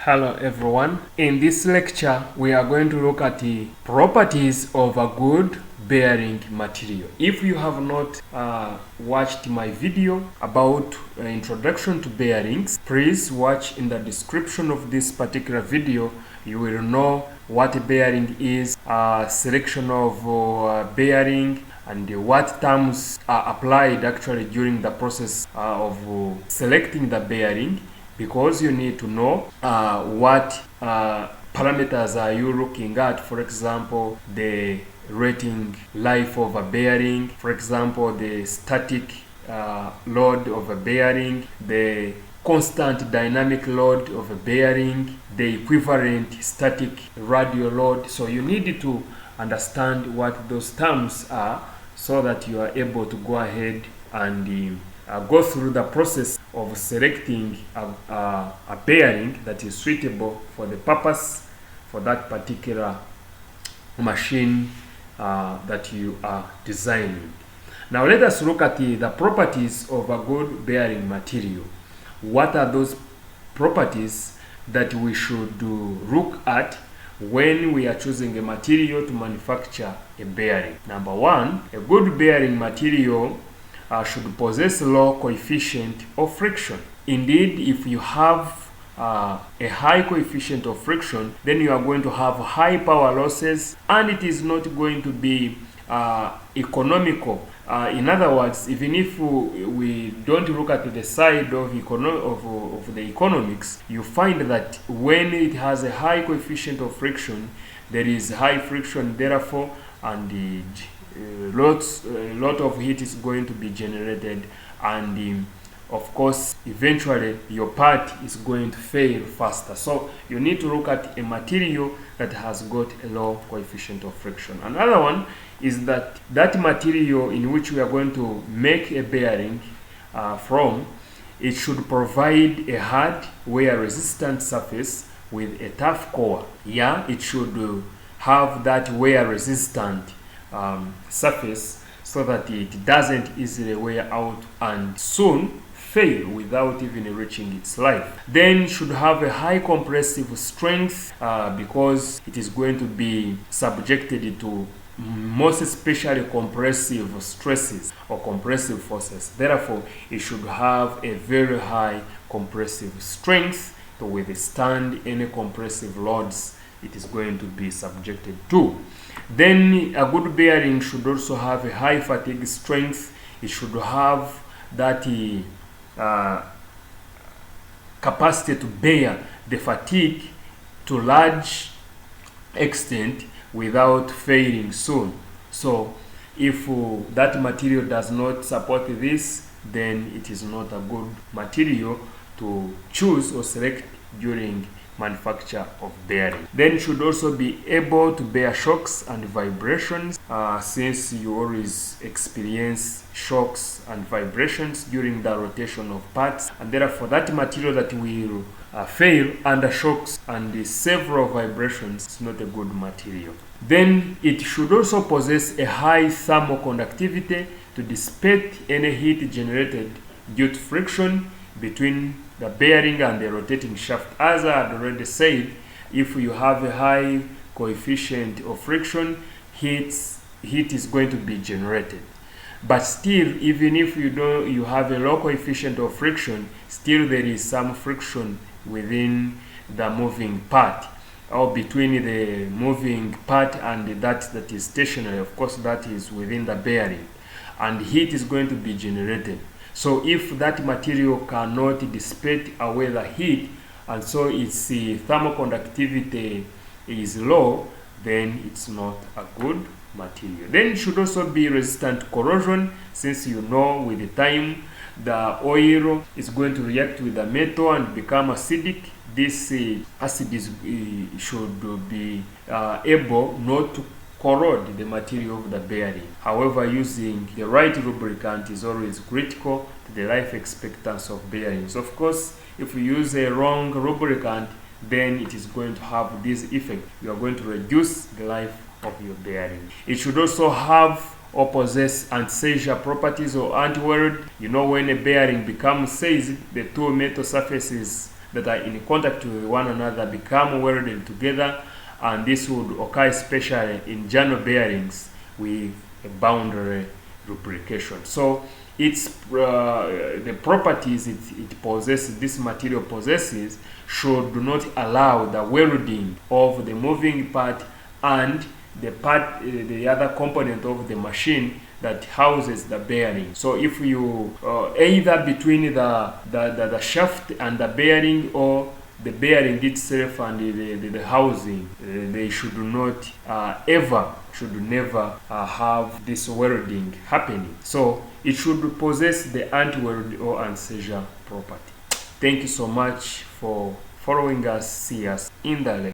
Hello everyone. In this lecture we are going to look at the properties of a good bearing material. If you have not watched my video about introduction to bearings, please watch in the description of this particular video. You will know what a bearing is, selection of bearing, and what terms are applied actually during the process of selecting the bearing, because you need to know what parameters are you looking at. For example, the rating life of a bearing, for example, the static load of a bearing, the constant dynamic load of a bearing, the equivalent static radial load. So you need to understand what those terms are so that you are able to go ahead and go through the process of selecting a bearing that is suitable for the purpose for that particular machine that you are designing. Now let us look at the properties of a good bearing material. What are those properties that we should look at when we are choosing a material to manufacture a bearing? Number one, a good bearing material should possess low coefficient of friction. Indeed, if you have a high coefficient of friction, then you are going to have high power losses, and it is not going to be economical. In other words, even if we don't look at the side of the economics, you find that when it has a high coefficient of friction, there is high friction, therefore, and a lot of heat is going to be generated, and of course eventually your part is going to fail faster. So you need to look at a material that has got a low coefficient of friction. Another one is that material in which we are going to make a bearing from, it should provide a hard wear resistant surface with a tough core. It should have that wear resistant surface so that it doesn't easily wear out and soon fail without even reaching its life. Then should have a high compressive strength because it is going to be subjected to most especially compressive stresses or compressive forces. Therefore, it should have a very high compressive strength to withstand any compressive loads it is going to be subjected to. Then a good bearing should also have a high fatigue strength. It should have that capacity to bear the fatigue to large extent without failing soon. So if that material does not support this, then it is not a good material to choose or select during manufacture of bearing. Then it should also be able to bear shocks and vibrations, since you always experience shocks and vibrations during the rotation of parts, and therefore that material that will fail under shocks and several vibrations is not a good material. Then it should also possess a high thermal conductivity to dissipate any heat generated due to friction between the bearing and the rotating shaft. As I had already said, if you have a high coefficient of friction, heat is going to be generated. But still, even if you have a low coefficient of friction, still there is some friction within the moving part, or between the moving part and that is stationary. Of course, that is within the bearing, and heat is going to be generated. So if that material cannot dissipate away the heat, and so its thermal conductivity is low, then it's not a good material. Then it should also be resistant to corrosion, since you know with the time the oil is going to react with the metal and become acidic. This acid should be able not to corrode the material of the bearing. However, using the right lubricant is always critical to the life expectancy of bearings. Of course, if you use a wrong lubricant, then it is going to have this effect. You are going to reduce the life of your bearing. It should also have or possess anti-seizure properties or anti-weld. You know, when a bearing becomes seized, the two metal surfaces that are in contact with one another become welded together, and this would occur especially in journal bearings with a boundary lubrication. So it's the properties it possesses, this material possesses, should not allow the welding of the moving part and the other component of the machine that houses the bearing. So if you either between the shaft and the bearing, or the bearing itself and the housing, they should not never have this welding happening. So it should possess the anti-weld or anti-seizure property. Thank you so much for following us. See us in the lecture.